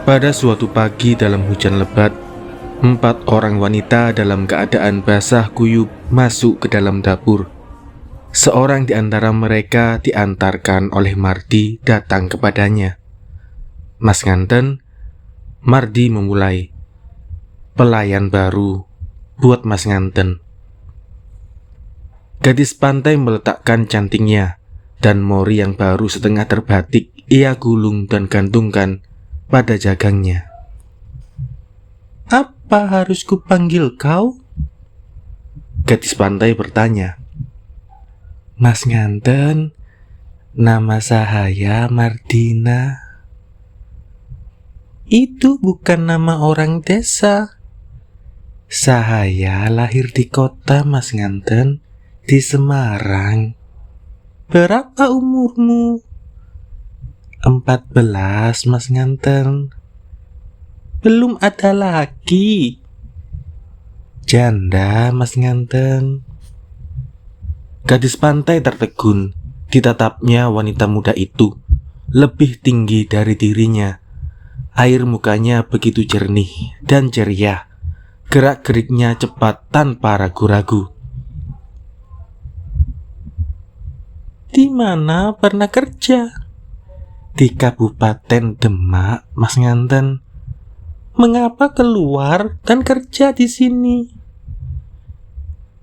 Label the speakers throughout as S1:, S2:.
S1: Pada suatu pagi dalam hujan lebat, 4 orang wanita dalam keadaan basah kuyup masuk ke dalam dapur. Seorang di antara mereka diantarkan oleh Mardi datang kepadanya. "Mas Nganten," Mardi memulai, "pelayan baru buat Mas Nganten." Gadis pantai meletakkan cantingnya dan mori yang baru setengah terbatik ia gulung dan gantungkan pada jagangnya. "Apa harus kupanggil kau?" Gadis pantai bertanya. "Mas Nganten, nama saya Mardina." "Itu bukan nama orang desa. Saya lahir di kota, Mas Nganten, di Semarang." "Berapa umurmu?" 14, Mas Nganten." "Belum ada lagi?" "Janda, Mas Nganten." Gadis pantai tertegun. Ditatapnya wanita muda itu lebih tinggi dari dirinya. Air mukanya begitu jernih dan ceria. Gerak-geriknya cepat tanpa ragu-ragu. "Di mana pernah kerja?" "Di Kabupaten Demak, Mas Nganten." "Mengapa keluar dan kerja di sini?"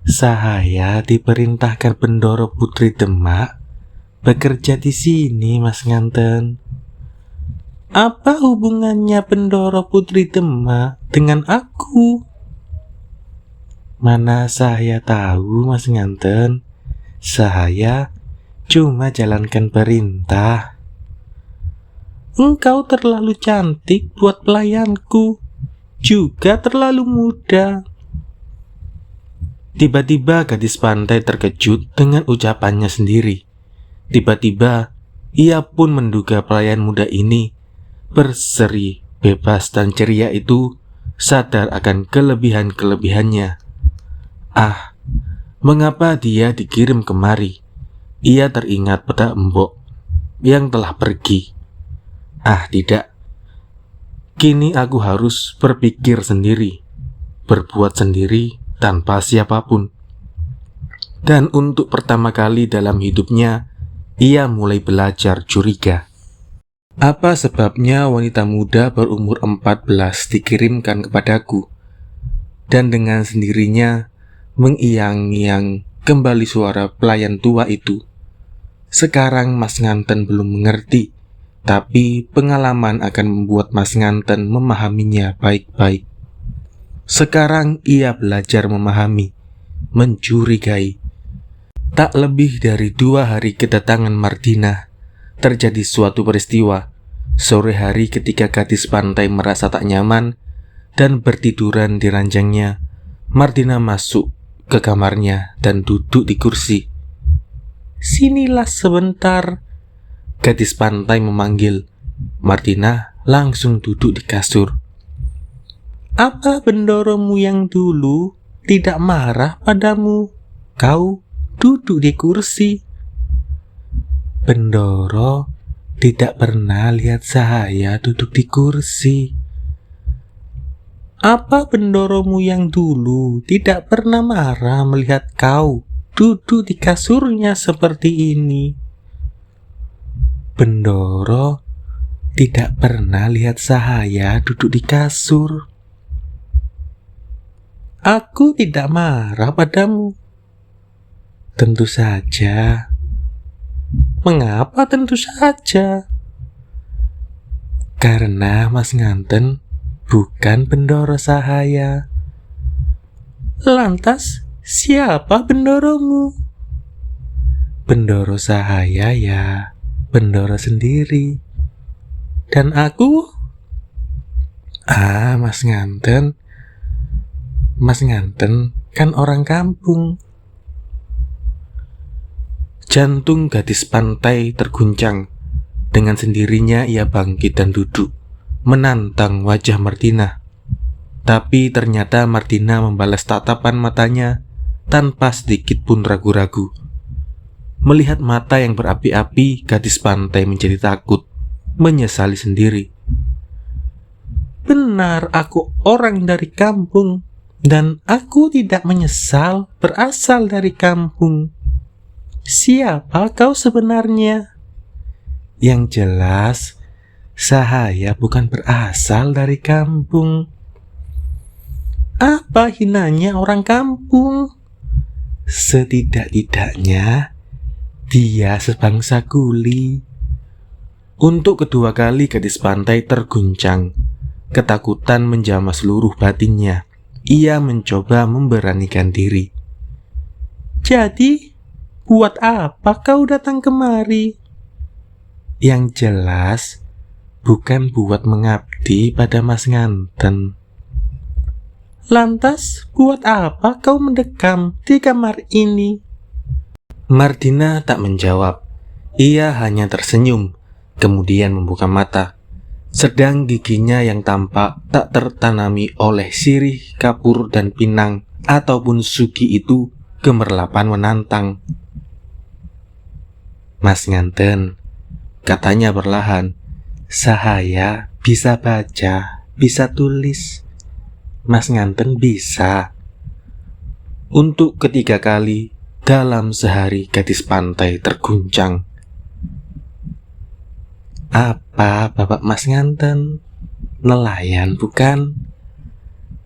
S1: "Saya diperintahkan Bendoro Putri Demak bekerja di sini, Mas Nganten." "Apa hubungannya Bendoro Putri Demak dengan aku?" "Mana saya tahu, Mas Nganten. Saya cuma jalankan perintah." "Engkau terlalu cantik buat pelayanku, juga terlalu muda." Tiba-tiba gadis pantai terkejut dengan ucapannya sendiri. Tiba-tiba ia pun menduga pelayan muda ini berseri bebas dan ceria itu sadar akan kelebihan-kelebihannya. Ah, mengapa dia dikirim kemari? Ia teringat pada Embok yang telah pergi. Ah, tidak. Kini aku harus berpikir sendiri, berbuat sendiri tanpa siapapun. Dan untuk pertama kali dalam hidupnya, ia mulai belajar curiga. Apa sebabnya wanita muda berumur 14 dikirimkan kepadaku? Dan dengan sendirinya mengiang-iang kembali suara pelayan tua itu. Sekarang Mas Nganten belum mengerti, tapi pengalaman akan membuat Mas Nganten memahaminya baik-baik. Sekarang ia belajar memahami, mencurigai. Tak lebih dari 2 hari kedatangan Mardina, terjadi suatu peristiwa. Sore hari ketika gadis pantai merasa tak nyaman dan bertiduran di ranjangnya, Mardina masuk ke kamarnya dan duduk di kursi. "Sinilah sebentar," gadis pantai memanggil. Mardina langsung duduk di kasur. "Apa bendoromu yang dulu tidak marah padamu? Kau duduk di kursi." "Bendoro tidak pernah lihat saya duduk di kursi." "Apa bendoromu yang dulu tidak pernah marah melihat kau duduk di kasurnya seperti ini?" "Bendoro tidak pernah lihat saya duduk di kasur." "Aku tidak marah padamu." "Tentu saja." "Mengapa tentu saja?" "Karena Mas Nganten bukan Bendoro Sahaya." "Lantas siapa bendoromu?" "Bendoro Sahaya ya Bendoro sendiri." "Dan aku?" "Ah, Mas Nganten kan orang kampung." Jantung gadis pantai terguncang. Dengan sendirinya ia bangkit dan duduk, menantang wajah Mardina. Tapi ternyata Mardina membalas tatapan matanya tanpa sedikit pun ragu-ragu. Melihat mata yang berapi-api, gadis pantai menjadi takut, menyesali sendiri. Benar, aku orang dari kampung, dan aku tidak menyesal berasal dari kampung. Siapa kau sebenarnya? Yang jelas, saya bukan berasal dari kampung. Apa hinanya orang kampung? Setidak-tidaknya dia sebangsa kuli. Untuk kedua kali gadis pantai terguncang. Ketakutan menjamah seluruh batinnya. Ia mencoba memberanikan diri. Jadi, buat apa kau datang kemari? Yang jelas, bukan buat mengabdi pada Mas Nganten. Lantas, buat apa kau mendekam di kamar ini? Mardina tak menjawab. Ia hanya tersenyum, kemudian membuka mata. Sedang giginya yang tampak tak tertanami oleh sirih, kapur, dan pinang ataupun sugi itu gemerlapan menantang. Mas Nganten, katanya perlahan, saya bisa baca, bisa tulis. Mas Nganten bisa. Untuk ketiga kali dalam sehari gadis pantai terguncang. Apa Bapak Mas Nganten? Nelayan bukan?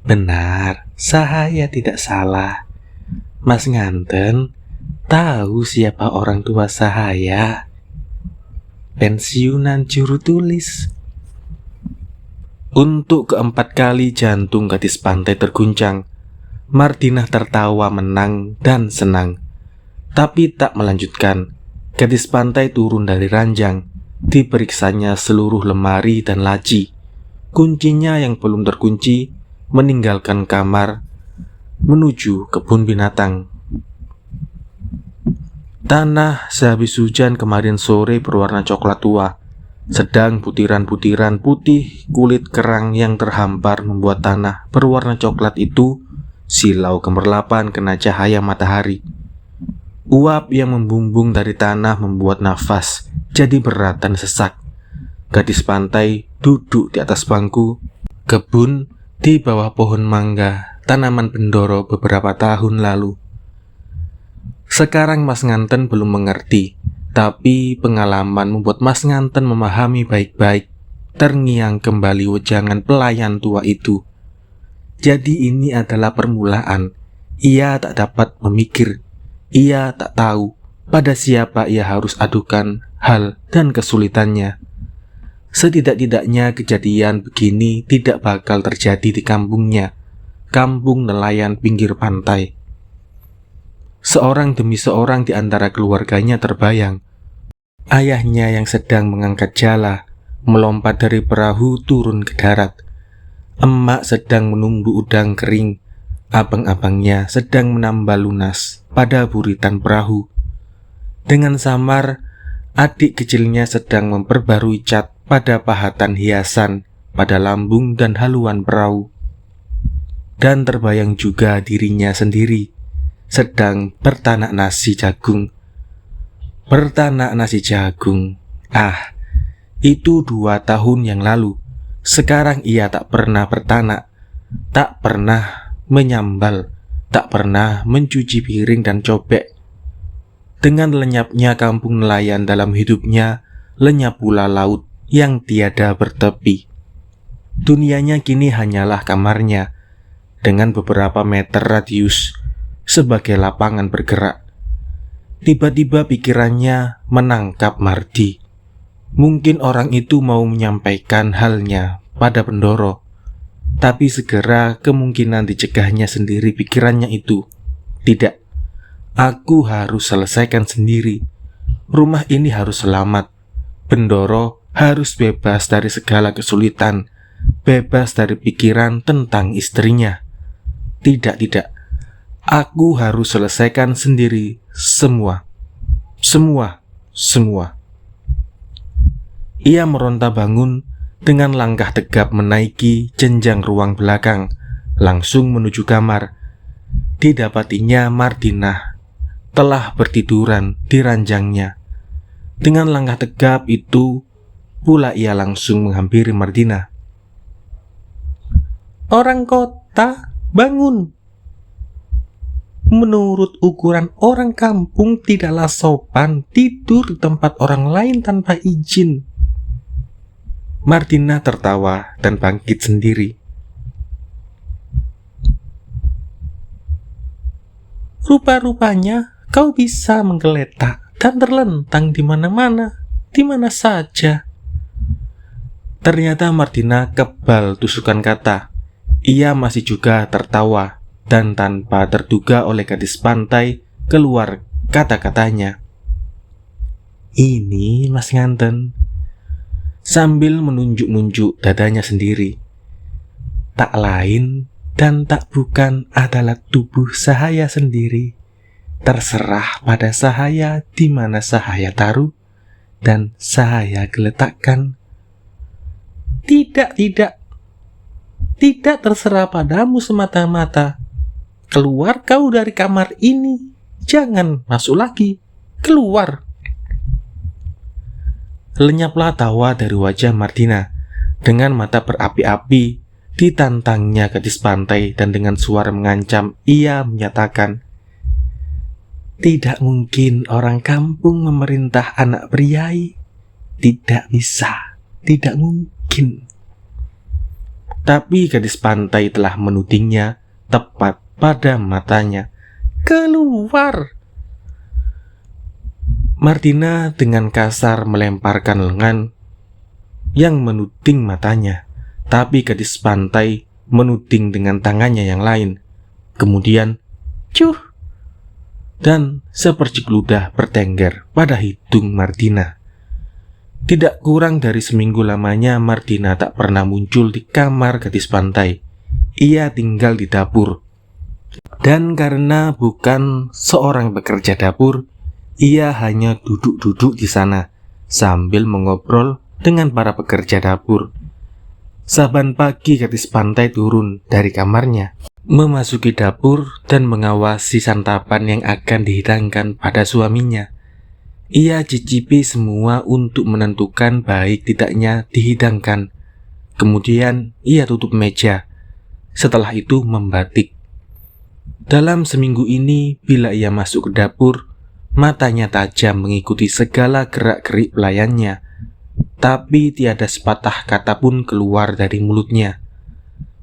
S1: Benar, saya tidak salah. Mas Nganten tahu siapa orang tua saya? Pensiunan juru tulis. Untuk keempat kali jantung gadis pantai terguncang. Mardinah tertawa menang dan senang, tapi tak melanjutkan. Gadis pantai turun dari ranjang. Diperiksanya seluruh lemari dan laci. Kuncinya yang belum terkunci meninggalkan kamar menuju kebun binatang. Tanah sehabis hujan kemarin sore berwarna coklat tua. Sedang butiran-butiran putih kulit kerang yang terhampar membuat tanah berwarna coklat itu silau gemerlapan kena cahaya matahari. Uap yang membumbung dari tanah membuat nafas jadi berat dan sesak. Gadis pantai duduk di atas bangku kebun di bawah pohon mangga, tanaman bendoro beberapa tahun lalu. Sekarang Mas Nganten belum mengerti, tapi pengalaman membuat Mas Nganten memahami baik-baik. Terngiang kembali wejangan pelayan tua itu. Jadi ini adalah permulaan. Ia tak dapat memikir. Ia tak tahu pada siapa ia harus adukan hal dan kesulitannya. Setidak-tidaknya kejadian begini tidak bakal terjadi di kampungnya, kampung nelayan pinggir pantai. Seorang demi seorang di antara keluarganya terbayang. Ayahnya yang sedang mengangkat jala, melompat dari perahu turun ke darat. Emak sedang menumbuh udang kering. Abang-abangnya sedang menambal lunas pada buritan perahu. Dengan samar, adik kecilnya sedang memperbarui cat pada pahatan hiasan pada lambung dan haluan perahu. Dan terbayang juga dirinya sendiri sedang bertanak nasi jagung. Bertanak nasi jagung. Itu 2 tahun yang lalu. Sekarang ia tak pernah bertanak, tak pernah menyambal, tak pernah mencuci piring dan cobek. Dengan lenyapnya kampung nelayan dalam hidupnya, lenyap pula laut yang tiada bertepi. Dunianya kini hanyalah kamarnya, dengan beberapa meter radius sebagai lapangan bergerak. Tiba-tiba pikirannya menangkap Mardi. Mungkin orang itu mau menyampaikan halnya pada Bendoro, tapi segera kemungkinan dicegahnya sendiri pikirannya itu. Tidak, aku harus selesaikan sendiri. Rumah ini harus selamat. Bendoro harus bebas dari segala kesulitan, bebas dari pikiran tentang istrinya. Tidak, aku harus selesaikan sendiri semua. Ia meronta bangun dengan langkah tegap menaiki jenjang ruang belakang, langsung menuju kamar. Didapatinya Mardinah telah bertiduran di ranjangnya. Dengan langkah tegap itu pula ia langsung menghampiri Mardinah. Orang kota, bangun. Menurut ukuran orang kampung tidaklah sopan tidur di tempat orang lain tanpa izin. Martina tertawa dan bangkit sendiri. Rupa-rupanya kau bisa menggeletak dan terlentang di mana-mana, di mana saja. Ternyata Martina kebal tusukan kata. Ia masih juga tertawa, dan tanpa terduga oleh gadis pantai keluar kata-katanya. Ini Mas Nganten, sambil menunjuk-nunjuk dadanya sendiri. Tak lain dan tak bukan adalah tubuh sahaya sendiri. Terserah pada sahaya di mana sahaya taruh dan sahaya geletakkan. Tidak terserah padamu semata-mata. Keluar kau dari kamar ini. Jangan masuk lagi. Keluar. Lenyaplah tawa dari wajah Martina. Dengan mata berapi-api, ditantangnya gadis pantai dan dengan suara mengancam, ia menyatakan, tidak mungkin orang kampung memerintah anak priai. Tidak bisa. Tidak mungkin. Tapi gadis pantai telah menudingnya tepat pada matanya. Keluar! Martina dengan kasar melemparkan lengan yang menuding matanya. Tapi gadis pantai menuding dengan tangannya yang lain. Kemudian, cuh! Dan seperti ludah bertengger pada hidung Martina. Tidak kurang dari seminggu lamanya Martina tak pernah muncul di kamar gadis pantai. Ia tinggal di dapur. Dan karena bukan seorang pekerja dapur, ia hanya duduk-duduk di sana sambil mengobrol dengan para pekerja dapur. Saban pagi gadis pantai turun dari kamarnya, memasuki dapur dan mengawasi santapan yang akan dihidangkan pada suaminya. Ia cicipi semua untuk menentukan baik tidaknya dihidangkan. Kemudian ia tutup meja. Setelah itu membatik. Dalam seminggu ini, bila ia masuk ke dapur, matanya tajam mengikuti segala gerak-gerik pelayannya. Tapi tiada sepatah kata pun keluar dari mulutnya.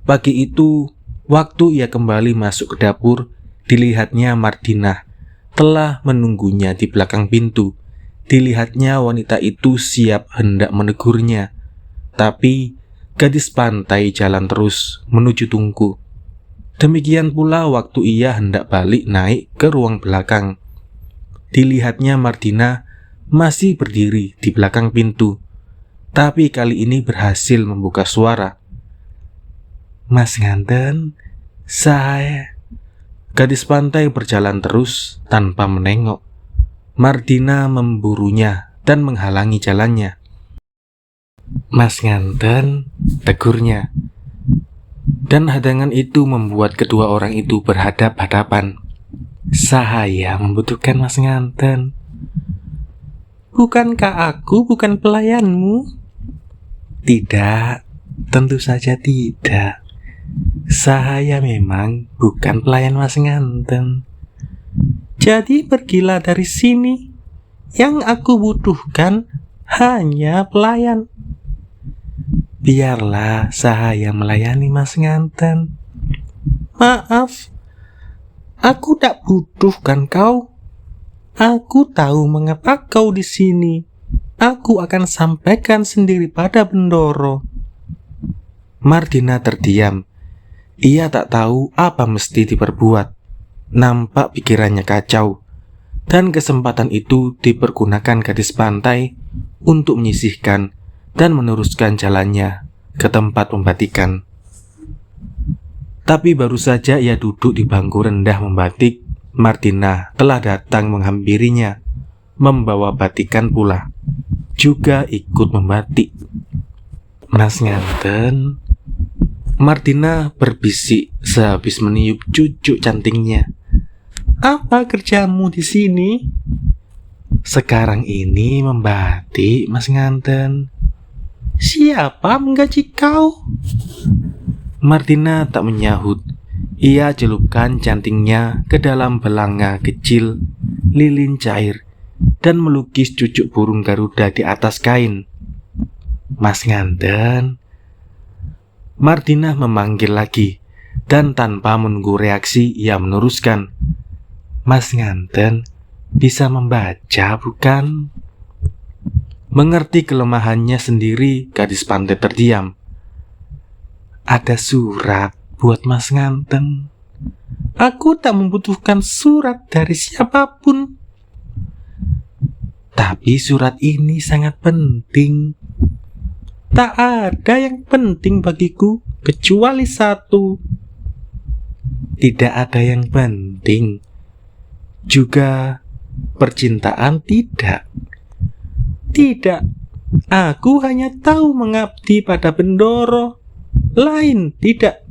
S1: Pagi itu, waktu ia kembali masuk ke dapur, dilihatnya Martina telah menunggunya di belakang pintu. Dilihatnya wanita itu siap hendak menegurnya. Tapi gadis pantai jalan terus menuju tungku. Demikian pula waktu ia hendak balik naik ke ruang belakang. Dilihatnya Martina masih berdiri di belakang pintu. Tapi kali ini berhasil membuka suara. Mas Nganten, saya... Gadis pantai berjalan terus tanpa menengok. Martina memburunya dan menghalangi jalannya. Mas Nganten, tegurnya. Dan hadangan itu membuat kedua orang itu berhadap-hadapan. Saya membutuhkan Mas Nganten. Bukankah aku bukan pelayanmu? Tidak, tentu saja tidak. Saya memang bukan pelayan Mas Nganten. Jadi pergilah dari sini. Yang aku butuhkan hanya pelayan. Biarlah saya melayani Mas Nganten. Maaf, aku tak butuhkan kau. Aku tahu mengapa kau di sini. Aku akan sampaikan sendiri pada Bendoro. Martina terdiam. Ia tak tahu apa mesti diperbuat. Nampak pikirannya kacau. Dan kesempatan itu dipergunakan gadis pantai untuk menyisihkan dan meneruskan jalannya ke tempat pembatikan. Tapi baru saja ia duduk di bangku rendah membatik, Martina telah datang menghampirinya, membawa batikan pula, juga ikut membatik. Mas Nganten, Martina berbisik sehabis meniup cucuk cantingnya. Apa kerjamu di sini? Sekarang ini membatik, Mas Nganten. Siapa menggaji kau? Martina tak menyahut. Ia celupkan cantingnya ke dalam belanga kecil lilin cair dan melukis cucuk burung Garuda di atas kain. "Mas Nganten," Martina memanggil lagi, dan tanpa menunggu reaksi ia meneruskan, "Mas Nganten bisa membaca, bukan?" Mengerti kelemahannya sendiri, gadis pantai terdiam. "Ada surat buat Mas Nganten." "Aku tak membutuhkan surat dari siapapun." "Tapi surat ini sangat penting." "Tak ada yang penting bagiku kecuali satu." "Tidak ada yang penting. Juga percintaan tidak." "Tidak, aku hanya tahu mengabdi pada Bendoro. Lain tidak."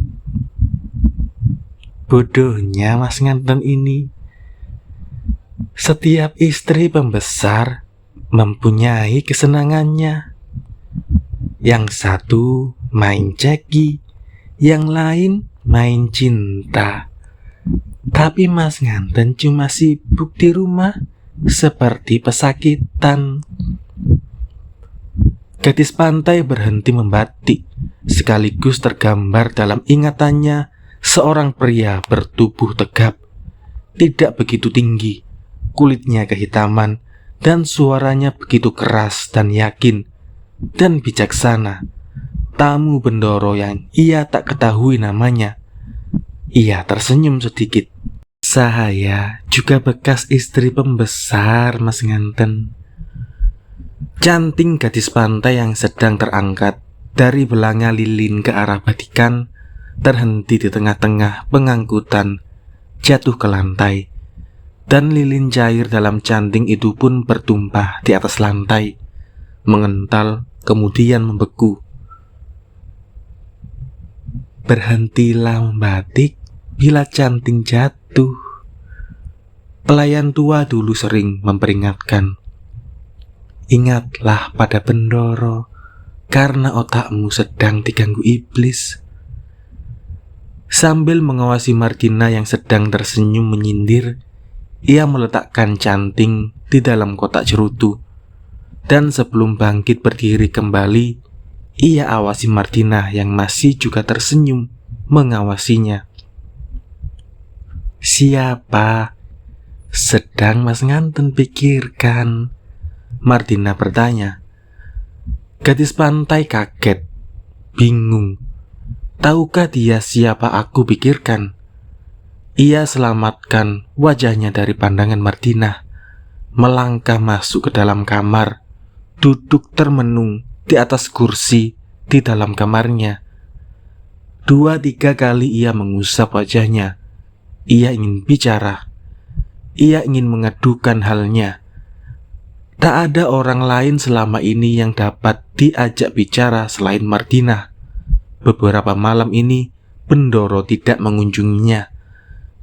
S1: Bodohnya Mas Nganten ini. Setiap istri pembesar mempunyai kesenangannya. Yang satu main ceki, yang lain main cinta. Tapi Mas Nganten cuma sibuk di rumah seperti pesakitan. Gadis pantai berhenti membatik, sekaligus tergambar dalam ingatannya seorang pria bertubuh tegap, tidak begitu tinggi, kulitnya kehitaman, dan suaranya begitu keras dan yakin dan bijaksana. Tamu Bendoro yang ia tak ketahui namanya. Ia tersenyum sedikit. "Saya juga bekas istri pembesar, Mas Nganten." Canting gadis pantai yang sedang terangkat dari belanga lilin ke arah badikan terhenti di tengah-tengah pengangkutan, jatuh ke lantai, dan lilin cair dalam canting itu pun bertumpah di atas lantai, mengental kemudian membeku. "Berhentilah membatik bila canting jatuh." Pelayan tua dulu sering memperingatkan. "Ingatlah pada Bendoro, karena otakmu sedang diganggu iblis." Sambil mengawasi Martina yang sedang tersenyum menyindir, ia meletakkan canting di dalam kotak cerutu. Dan sebelum bangkit berdiri kembali, ia awasi Martina yang masih juga tersenyum mengawasinya. "Siapa sedang Mas Nganten pikirkan?" Martina bertanya. Gadis pantai kaget, bingung. Tahukah dia siapa aku pikirkan? Ia selamatkan wajahnya dari pandangan Martina, melangkah masuk ke dalam kamar, duduk termenung di atas kursi di dalam kamarnya. 2-3 kali ia mengusap wajahnya. Ia ingin bicara. Ia ingin mengadukan halnya. Tak ada orang lain selama ini yang dapat diajak bicara selain Martina. Beberapa malam ini Bendoro tidak mengunjunginya,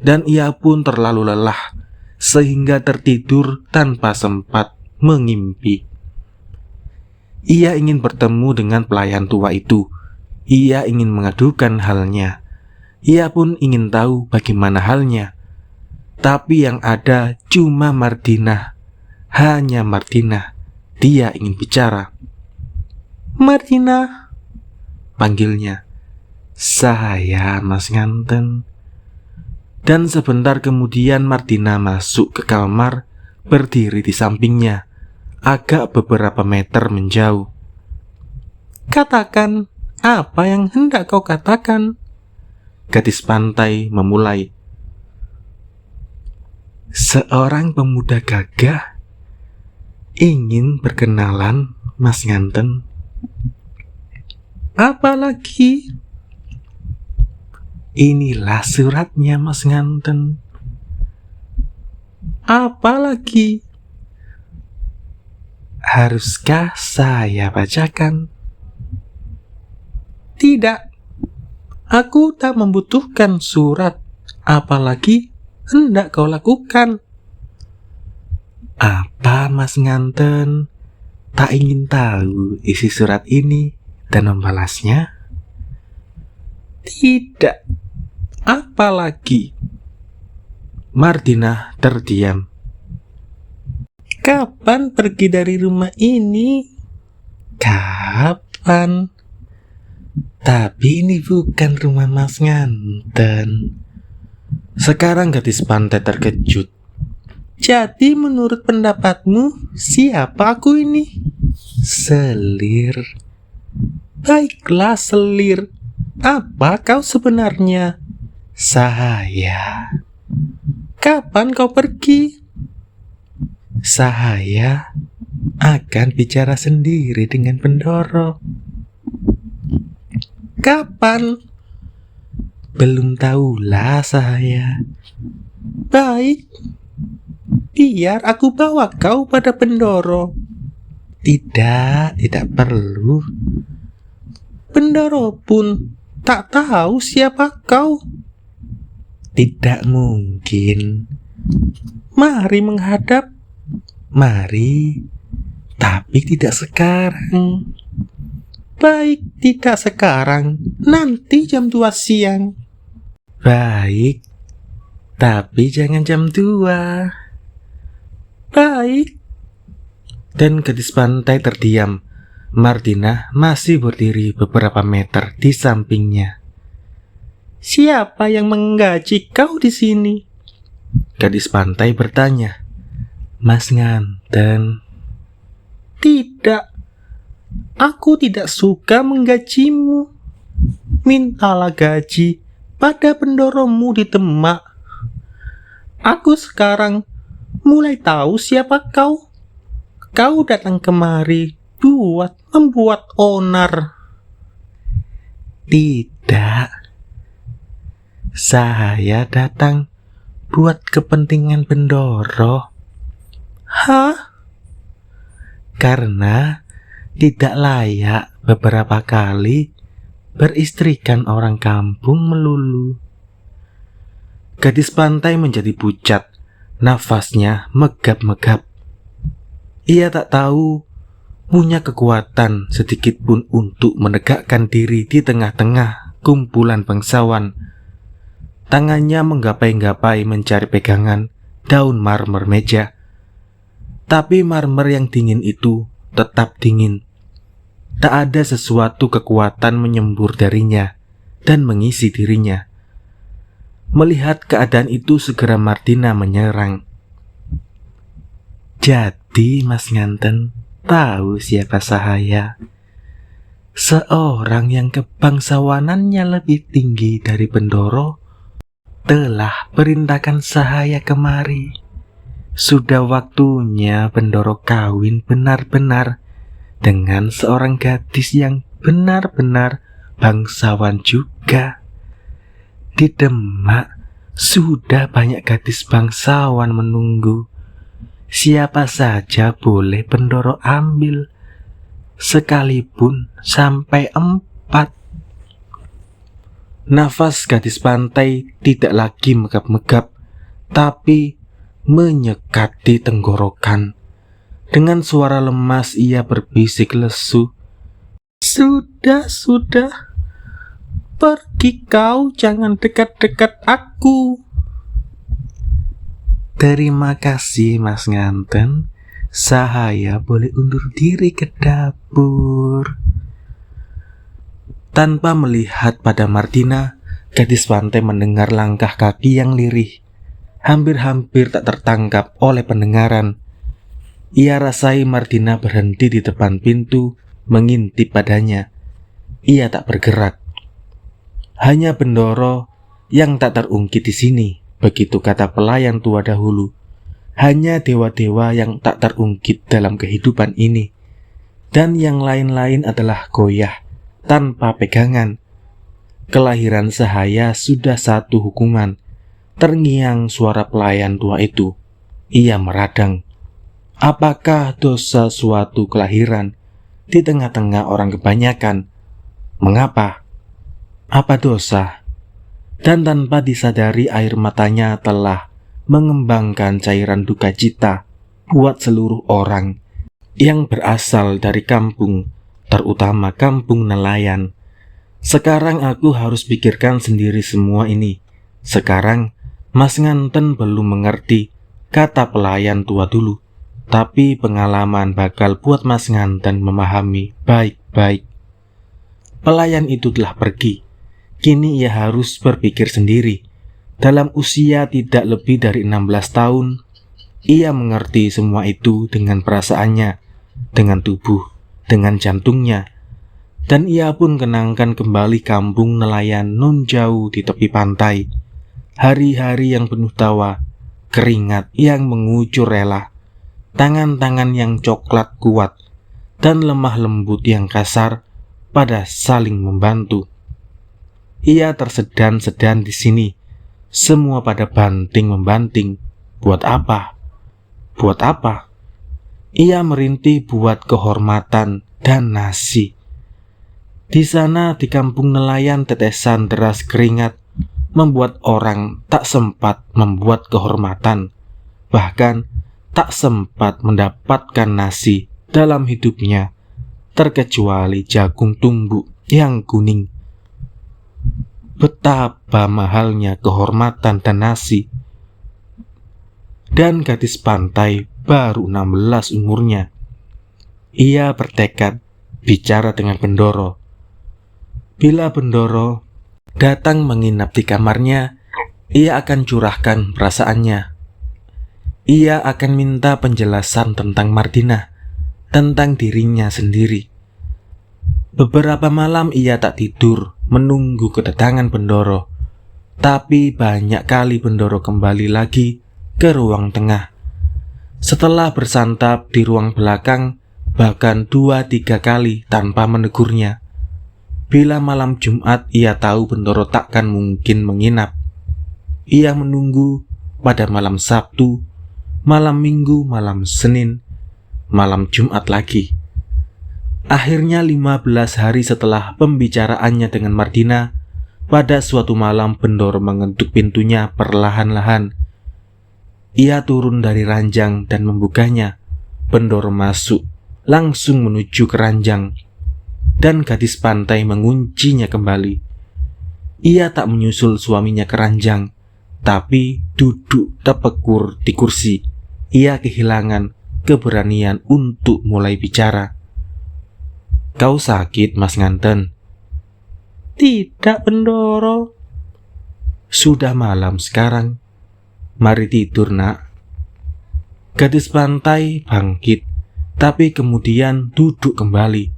S1: dan ia pun terlalu lelah sehingga tertidur tanpa sempat mengimpi. Ia ingin bertemu dengan pelayan tua itu. Ia ingin mengadukan halnya. Ia pun ingin tahu bagaimana halnya. Tapi yang ada cuma Martina. Hanya Martina. Dia ingin bicara. "Martina," panggilnya. "Saya, Mas Nganten." Dan sebentar kemudian Martina masuk ke kamar, berdiri di sampingnya, agak beberapa meter menjauh. "Katakan, apa yang hendak kau katakan?" Gadis pantai memulai. "Seorang pemuda gagah ingin berkenalan, Mas Nganten." "Apalagi?" "Inilah suratnya, Mas Nganten." "Apalagi?" "Haruskah saya bacakan?" "Tidak, aku tak membutuhkan surat. Apalagi hendak kau lakukan?" "Apa Mas Nganten tak ingin tahu isi surat ini dan membalasnya?" Tidak. Apa lagi? Martina terdiam. Kapan pergi dari rumah ini? Kapan? Tapi ini bukan rumah Mas Nganten. Sekarang gadis pantai terkejut. Jadi menurut pendapatmu, siapa aku ini? Selir. Baiklah, Selir. Apa kau sebenarnya? Saya. Kapan kau pergi? Saya akan bicara sendiri dengan Bendoro. Kapan? Belum tahulah saya. Baik. Biar aku bawa kau pada Bendoro. Tidak perlu. Bendoro pun tak tahu siapa kau. Tidak mungkin. Mari menghadap. Mari. Tapi tidak sekarang. Baik, tidak sekarang. Nanti jam 2 siang. Baik. Tapi jangan jam 2. Baik. Dan gadis pantai terdiam. Martina masih berdiri beberapa meter di sampingnya. Siapa yang menggaji kau di sini? Gadis pantai bertanya. Mas Nganten. Tidak. Aku tidak suka menggajimu. Mintalah gaji pada Bendoromu di Demak. Aku sekarang mulai tahu siapa kau. Kau datang kemari buat membuat onar. Tidak. Saya datang buat kepentingan Bendoro. Hah? Karena tidak layak beberapa kali beristrikan orang kampung melulu. Gadis pantai menjadi pucat, nafasnya megap-megap. Ia tak tahu punya kekuatan sedikit pun untuk menegakkan diri di tengah-tengah kumpulan bangsawan. Tangannya menggapai-gapai mencari pegangan daun marmer meja. Tapi marmer yang dingin itu tetap dingin. Tak ada sesuatu kekuatan menyembur darinya dan mengisi dirinya. Melihat keadaan itu segera Martina menyerang. Jadi Mas Nganten tahu siapa saya? Seorang yang kebangsawanannya lebih tinggi dari Bendoro telah perintahkan saya kemari. Sudah waktunya Bendoro kawin benar-benar dengan seorang gadis yang benar-benar bangsawan juga. Di Demak sudah banyak gadis bangsawan menunggu. Siapa saja boleh Bendoro ambil, sekalipun sampai 4. Nafas gadis pantai tidak lagi megap-megap, tapi menyekat di tenggorokan. Dengan suara lemas ia berbisik lesu. Sudah. Pergi kau, jangan dekat-dekat aku. Terima kasih Mas Nganten. Saya boleh undur diri ke dapur. Tanpa melihat pada Martina, gadis pantai mendengar langkah kaki yang lirih. Hampir-hampir tak tertangkap oleh pendengaran. Ia rasai Martina berhenti di depan pintu, mengintip padanya. Ia tak bergerak. Hanya Bendoro yang tak terungkit di sini, begitu kata pelayan tua dahulu. Hanya dewa-dewa yang tak terungkit dalam kehidupan ini. Dan yang lain-lain adalah goyah, tanpa pegangan. Kelahiran sahaya sudah satu hukuman. Terngiang suara pelayan tua itu. Ia meradang. Apakah dosa suatu kelahiran di tengah-tengah orang kebanyakan? Mengapa? Apa dosa? Dan tanpa disadari air matanya telah mengembangkan cairan duka cita buat seluruh orang yang berasal dari kampung, terutama kampung nelayan. Sekarang aku harus pikirkan sendiri semua ini. Sekarang Mas Nganten belum mengerti kata pelayan tua dulu, tapi pengalaman bakal buat Mas Nganten memahami baik-baik. Pelayan itu telah pergi. Kini ia harus berpikir sendiri. Dalam usia tidak lebih dari 16 tahun, ia mengerti semua itu dengan perasaannya, dengan tubuh, dengan jantungnya. Dan ia pun kenangkan kembali kampung nelayan non jauh di tepi pantai. Hari-hari yang penuh tawa, keringat yang mengucur rela, tangan-tangan yang coklat kuat, dan lemah lembut yang kasar pada saling membantu. Ia tersedan-sedan di sini, semua pada banting-membanting. Buat apa? Buat apa? Ia merintih buat kehormatan dan nasi. Di sana di kampung nelayan tetesan deras keringat membuat orang tak sempat membuat kehormatan, bahkan tak sempat mendapatkan nasi dalam hidupnya, terkecuali jagung tumbuk yang kuning. Betapa mahalnya kehormatan dan nasi. Dan gadis pantai baru 16 umurnya. Ia bertekad bicara dengan Bendoro. Bila Bendoro datang menginap di kamarnya, ia akan curahkan perasaannya. Ia akan minta penjelasan tentang Mardina, tentang dirinya sendiri. Beberapa malam ia tak tidur menunggu kedatangan Bendoro. Tapi banyak kali Bendoro kembali lagi ke ruang tengah. Setelah bersantap di ruang belakang, bahkan 2-3 kali tanpa menegurnya. Bila malam Jumat ia tahu Bendoro takkan mungkin menginap, ia menunggu pada malam Sabtu, malam Minggu, malam Senin, malam Jumat lagi. Akhirnya 15 hari setelah pembicaraannya dengan Mardina, pada suatu malam Bendoro mengetuk pintunya perlahan-lahan. Ia turun dari ranjang dan membukanya. Bendoro masuk, langsung menuju ke ranjang. Dan gadis pantai menguncinya kembali. Ia tak menyusul suaminya ke ranjang, tapi duduk tepekur di kursi. Ia kehilangan keberanian untuk mulai bicara. "Kau sakit, Mas Nganten?" "Tidak, Bendoro." "Sudah malam sekarang. Mari tidur, nak." Gadis pantai bangkit, tapi kemudian duduk kembali.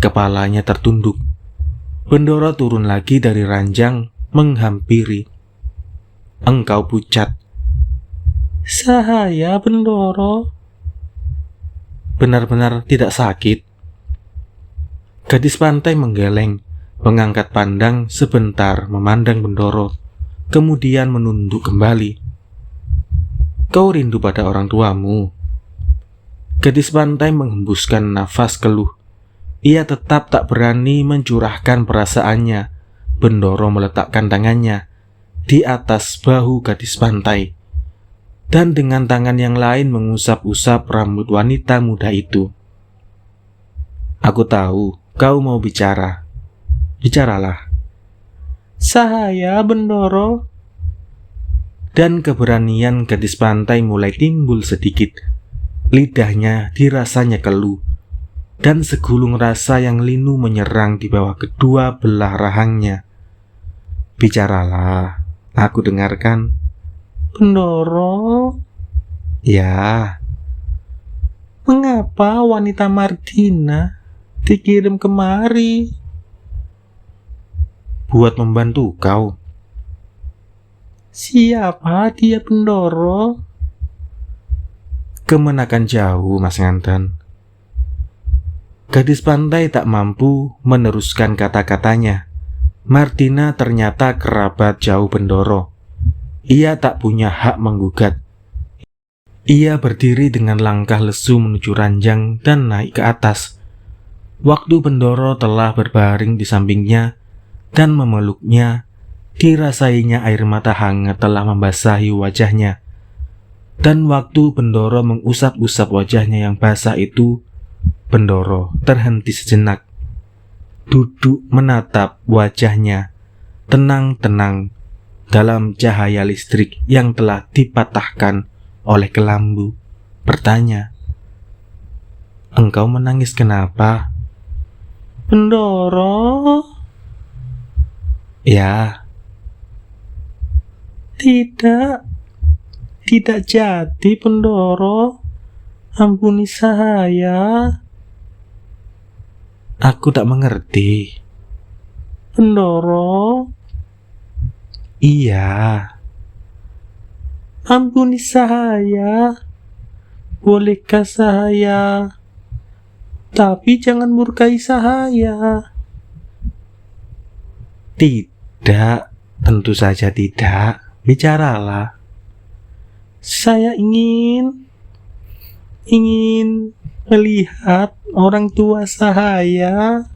S1: Kepalanya tertunduk. Bendoro turun lagi dari ranjang, menghampiri. "Engkau pucat." "Saya, Bendoro." "Benar-benar tidak sakit?" Gadis pantai menggeleng, mengangkat pandang sebentar memandang Bendoro, kemudian menunduk kembali. "Kau rindu pada orang tuamu?" Gadis pantai menghembuskan nafas keluh. Ia tetap tak berani mencurahkan perasaannya. Bendoro meletakkan tangannya di atas bahu gadis pantai, dan dengan tangan yang lain mengusap-usap rambut wanita muda itu. "Aku tahu kau mau bicara. Bicaralah." "Saya, Bendoro." Dan keberanian gadis pantai mulai timbul sedikit. Lidahnya dirasanya keluh, dan segulung rasa yang linu menyerang di bawah kedua belah rahangnya. "Bicaralah, aku dengarkan." "Bendoro." "Ya." "Mengapa wanita Mardina dikirim kemari?" "Buat membantu kau." "Siapa dia, Bendoro?" "Kemenakan jauh, Mas Nganten." Gadis pantai tak mampu meneruskan kata-katanya. Mardina ternyata kerabat jauh Bendoro. Ia tak punya hak menggugat. Ia berdiri dengan langkah lesu menuju ranjang dan naik ke atas. Waktu Bendoro telah berbaring di sampingnya dan memeluknya, dirasainya air mata hangat telah membasahi wajahnya. Dan waktu Bendoro mengusap-usap wajahnya yang basah itu, Bendoro terhenti sejenak. duduk menatap wajahnya tenang-tenang dalam cahaya listrik yang telah dipatahkan oleh kelambu, bertanya, "Engkau menangis kenapa?" "Bendoro." "Ya." Tidak jadi, Bendoro. Ampuni saya." "Aku tak mengerti." "Bendoro." "Iya." "Ampuni saya. Bolehkah saya? Tapi jangan murkai saya." "Tidak, tentu saja tidak. Bicaralah." "Saya ingin melihat orang tua saya."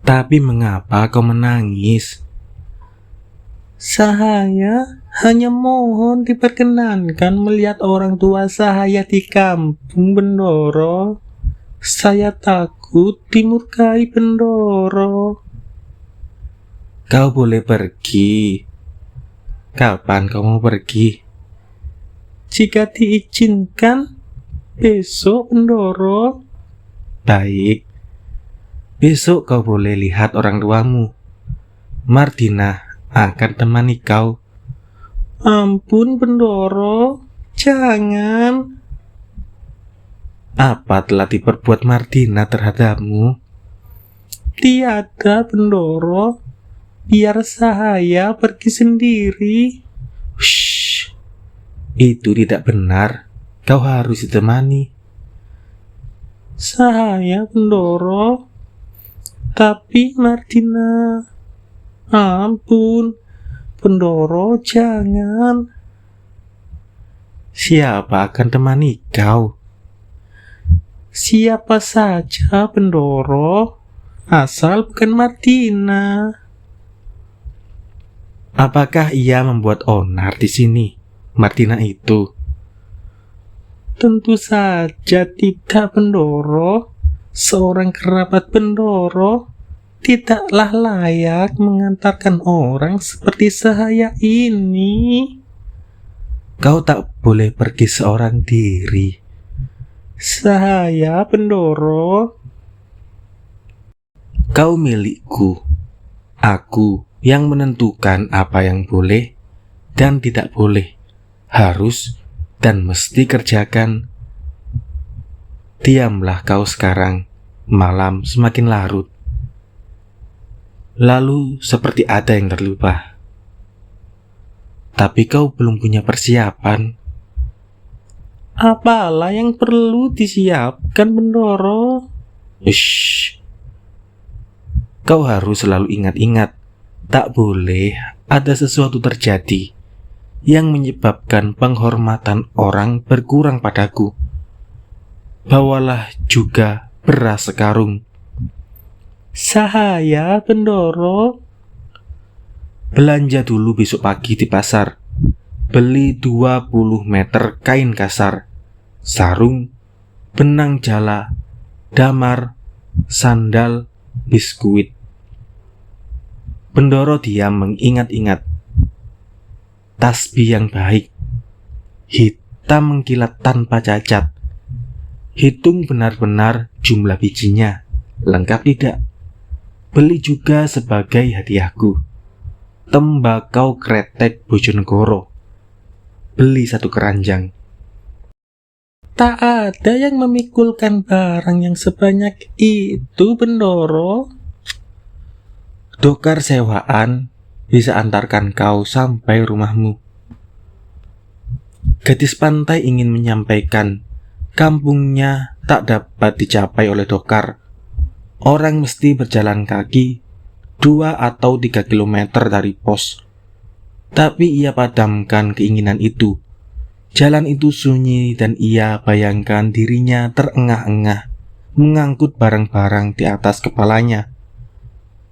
S1: "Tapi mengapa kau menangis?" "Saya hanya mohon diperkenankan melihat orang tua saya di kampung, Bendoro. Saya takut dimurkai, Bendoro." "Kau boleh pergi. Kapan kau mau pergi?" "Jika diizinkan, besok, Bendoro." "Baik. Besok kau boleh lihat orang tuamu. Martina akan temani kau." "Ampun, Bendoro. Jangan." "Apa telah diperbuat Martina terhadapmu?" "Tiada, Bendoro. Biar saya pergi sendiri." "Shh, itu tidak benar. Kau harus ditemani." "Saya, Bendoro. Tapi Martina." "Ampun, Bendoro, jangan." "Siapa akan temani kau?" "Siapa saja, Bendoro, asal bukan Martina." "Apakah ia membuat onar di sini, Martina itu?" "Tentu saja tidak, Bendoro. Seorang kerabat Bendoro tidaklah layak mengantarkan orang seperti saya ini." "Kau tak boleh pergi seorang diri." "Saya, Bendoro." "Kau milikku. Aku yang menentukan apa yang boleh dan tidak boleh, harus dan mesti kerjakan. Diamlah kau sekarang. Malam semakin larut." Lalu seperti ada yang terlupa. "Tapi kau belum punya persiapan." "Apalah yang perlu disiapkan, Bendoro?" "Shh. Kau harus selalu ingat-ingat, tak boleh ada sesuatu terjadi yang menyebabkan penghormatan orang berkurang padaku. Bawalah juga beras sekarung." "Saya, Bendoro." "Belanja dulu besok pagi di pasar. Beli 20 meter kain kasar, sarung, benang jala, damar, sandal, biskuit." Bendoro diam mengingat-ingat. Tasbih yang baik, hitam mengkilat tanpa cacat. Hitung benar-benar jumlah bijinya, lengkap tidak? Beli juga sebagai hadiahku. Tembakau kretek Bojonegoro, beli 1 keranjang. Tak ada yang memikulkan barang yang sebanyak itu, Bendoro. Dokar sewaan bisa antarkan kau sampai rumahmu. Gadis pantai ingin menyampaikan kampungnya tak dapat dicapai oleh dokar. Orang mesti berjalan kaki 2 atau 3 kilometer dari pos. Tapi ia padamkan keinginan itu. Jalan itu sunyi dan ia bayangkan dirinya terengah-engah mengangkut barang-barang di atas kepalanya.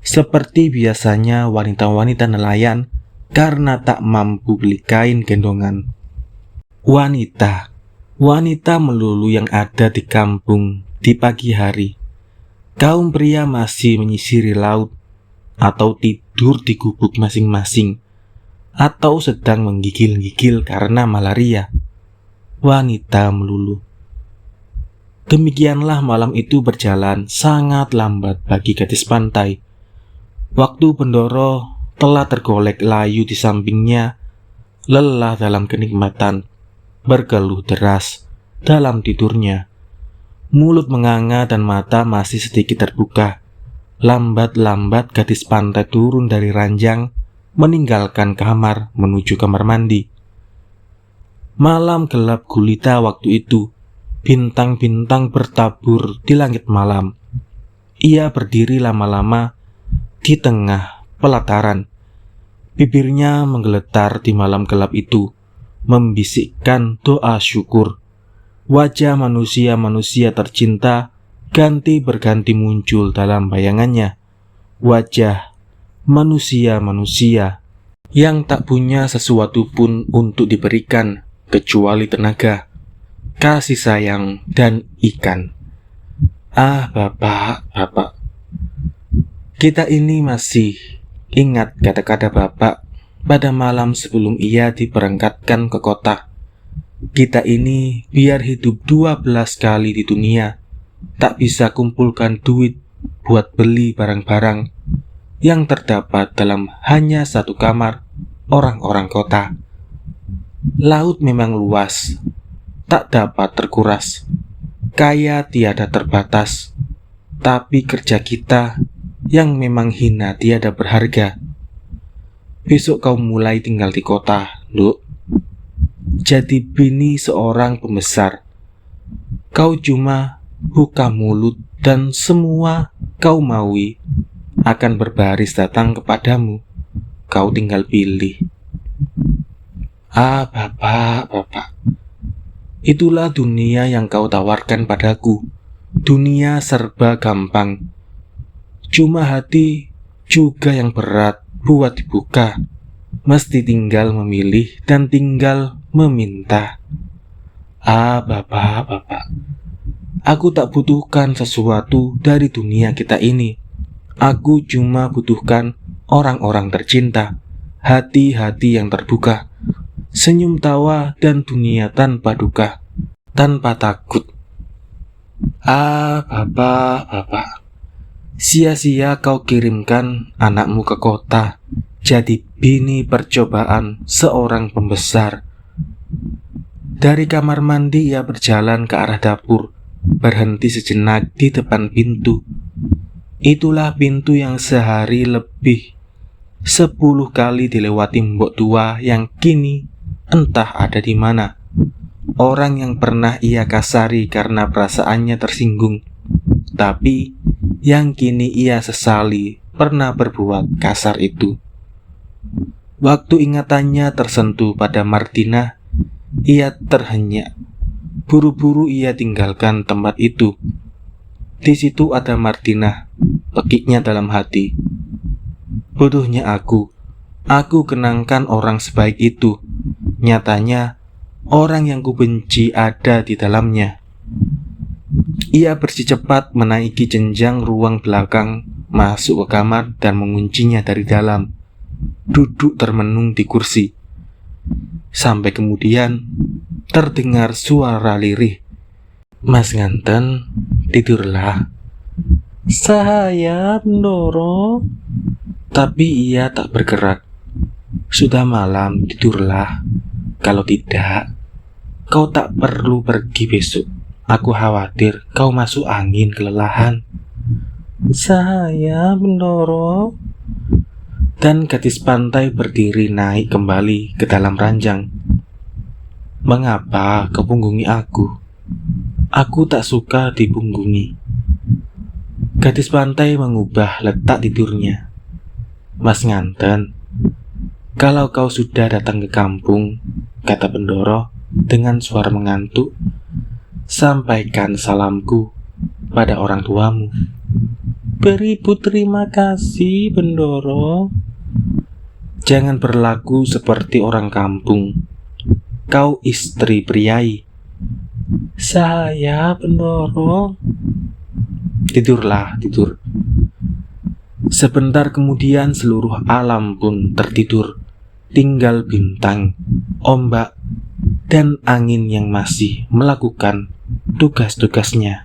S1: Seperti biasanya wanita-wanita nelayan karena tak mampu beli kain gendongan. Wanita melulu yang ada di kampung di pagi hari. Kaum pria masih menyisiri laut, atau tidur di gubuk masing-masing, atau sedang menggigil-gigil karena malaria. Wanita melulu. Demikianlah malam itu berjalan sangat lambat bagi gadis pantai. Waktu Bendoro telah tergolek layu di sampingnya, lelah dalam kenikmatan, bergeluh deras dalam tidurnya. Mulut menganga dan mata masih sedikit terbuka. Lambat-lambat gadis pantai turun dari ranjang, meninggalkan kamar menuju kamar mandi. Malam gelap gulita waktu itu. Bintang-bintang bertabur di langit malam. Ia berdiri lama-lama di tengah pelataran. Bibirnya menggeletar di malam gelap itu, membisikkan doa syukur. Wajah manusia-manusia tercinta ganti berganti muncul dalam bayangannya. Wajah manusia-manusia yang tak punya sesuatu pun untuk diberikan kecuali tenaga, kasih sayang, dan ikan. Bapak, kita ini masih ingat kata-kata Bapak pada malam sebelum ia diberangkatkan ke kota. Kita ini biar hidup 12 kali di dunia, tak bisa kumpulkan duit buat beli barang-barang yang terdapat dalam hanya satu kamar orang-orang kota. Laut memang luas, tak dapat terkuras, kaya tiada terbatas, tapi kerja kita yang memang hina tiada berharga. Besok kau mulai tinggal di kota, Nduk. Jadi bini seorang pembesar. Kau cuma buka mulut dan semua kau maui akan berbaris datang kepadamu. Kau tinggal pilih. Bapak. Itulah dunia yang kau tawarkan padaku. Dunia serba gampang. Cuma hati juga yang berat buat dibuka. Mesti tinggal memilih dan tinggal meminta. Bapak. Aku tak butuhkan sesuatu dari dunia kita ini. Aku cuma butuhkan orang-orang tercinta, hati-hati yang terbuka, senyum tawa dan dunia tanpa duka, tanpa takut. Bapak. Sia-sia kau kirimkan anakmu ke kota, jadi bini percobaan seorang pembesar. Dari kamar mandi ia berjalan ke arah dapur, berhenti sejenak di depan pintu. Itulah pintu yang sehari lebih 10 kali dilewati mbok tua yang kini entah ada di mana. Orang yang pernah ia kasari karena perasaannya tersinggung, tapi yang kini ia sesali pernah berbuat kasar itu. Waktu ingatannya tersentuh pada Martina, ia terhenyak. Buru-buru ia tinggalkan tempat itu. Di situ ada Martina, pekiknya dalam hati. Bodohnya aku kenangkan orang sebaik itu. Nyatanya, orang yang kubenci ada di dalamnya. Ia bersecepat menaiki jenjang ruang belakang, masuk ke kamar dan menguncinya dari dalam. Duduk termenung di kursi. Sampai kemudian terdengar suara lirih. Mas Nganten, tidurlah. Saya mendorong. Tapi ia tak bergerak. Sudah malam, tidurlah. Kalau tidak, kau tak perlu pergi besok. Aku khawatir kau masuk angin kelelahan. Saya mendorong. Dan gadis pantai berdiri naik kembali ke dalam ranjang. Mengapa kau punggungi aku? Aku tak suka dipunggungi. Gadis pantai mengubah letak tidurnya. Mas Nganten, kalau kau sudah datang ke kampung, kata Bendoro dengan suara mengantuk, sampaikan salamku pada orang tuamu. Beribu terima kasih, Bendoro. Jangan berlaku seperti orang kampung. Kau istri priai. Saya Bendoro. Tidurlah, tidur. Sebentar kemudian seluruh alam pun tertidur. Tinggal bintang, ombak, dan angin yang masih melakukan tugas-tugasnya.